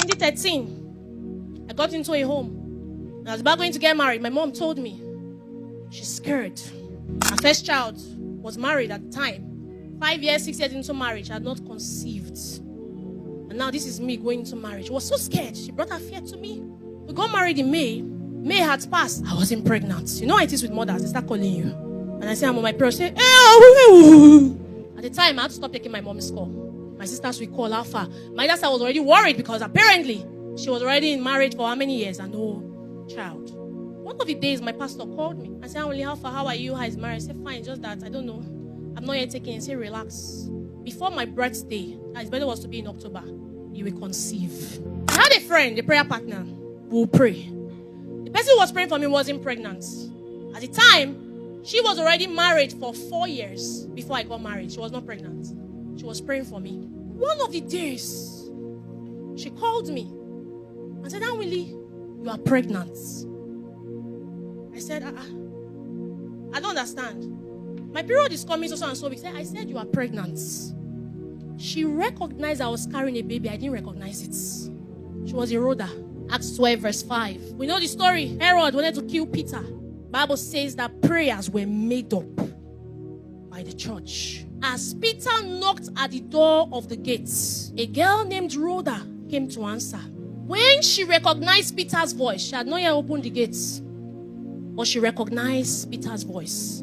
2013, I got into a home. And I was about going to get married. My mom told me she's scared. Her first child was married at the time. 5 years, 6 years into marriage, I had not conceived. And now this is me going into marriage. She was so scared. She brought her fear to me. We got married in May. May had passed. I wasn't pregnant. You know how it is with mothers. They start calling you. And I say, I'm on my period. Say, at the time, I had to stop taking my mom's call. My sisters would call Alpha. My dad was already worried because apparently she was already in marriage for how many years and no child. One of the days, my pastor called me and said, Anwuli, Alpha, how are you? How is marriage? I said, fine, just that. I don't know. I'm not yet taking it. Say, relax. Before my birthday, his birthday was to be in October, you will conceive. I had a friend, a prayer partner, who will pray. The person who was praying for me wasn't pregnant. At the time, she was already married for 4 years before I got married. She was not pregnant. She was praying for me. One of the days, she called me and said, Anwuli, you are pregnant. I said, I don't understand. My period is coming so and so. I said, you are pregnant. She recognized I was carrying a baby. I didn't recognize it. She was a Rhoda. Acts 12 verse 5. We know the story. Herod wanted to kill Peter. Bible says that prayers were made up by the church. As Peter knocked at the door of the gates, a girl named Rhoda came to answer. When she recognized Peter's voice, she had not yet opened the gates, but she recognized Peter's voice.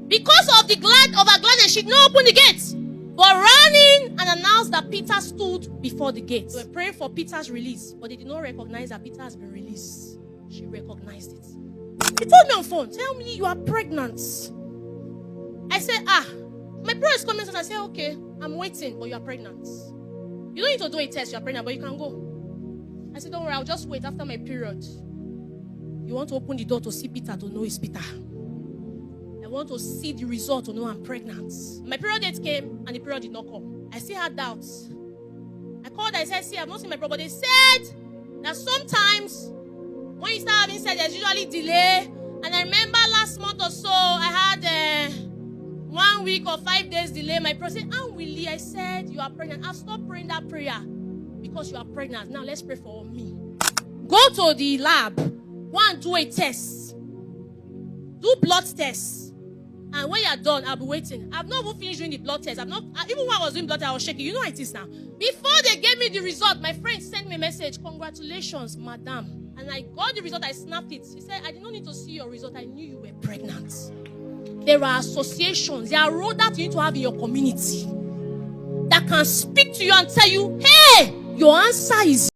Because of her gladness, she did not open the gates, but ran in and announced that Peter stood before the gates. They were praying for Peter's release, but they did not recognize that Peter has been released. She recognized it. He told me on phone, tell me you are pregnant. I said, my period is coming. So I said, okay, I'm waiting, but you are pregnant. You don't need to do a test, you are pregnant, but you can go. I said, don't worry, I'll just wait after my period. You want to open the door to see Peter, to know it's Peter. I want to see the result to know I'm pregnant. My period date came and the period did not come. I still had doubts. I called, I said, see, I've not seen my period. But they said that sometimes when you start having sex, there's usually delay. And I remember last month or so, I had 1 week or 5 days delay. My period said, Anwuli, I said, you are pregnant. I've stopped praying that prayer because you are pregnant. Now let's pray for me. Go to the lab. Go and do a test. Do blood tests. And when you're done, I'll be waiting. I've not even finished doing the blood test. Even when I was doing blood test, I was shaking. You know how it is now. Before they gave me the result, my friend sent me a message. Congratulations, madam. And I got the result. I snapped it. She said, I did not need to see your result. I knew you were pregnant. There are associations. There are roads that you need to have in your community that can speak to you and tell you, hey, your answer is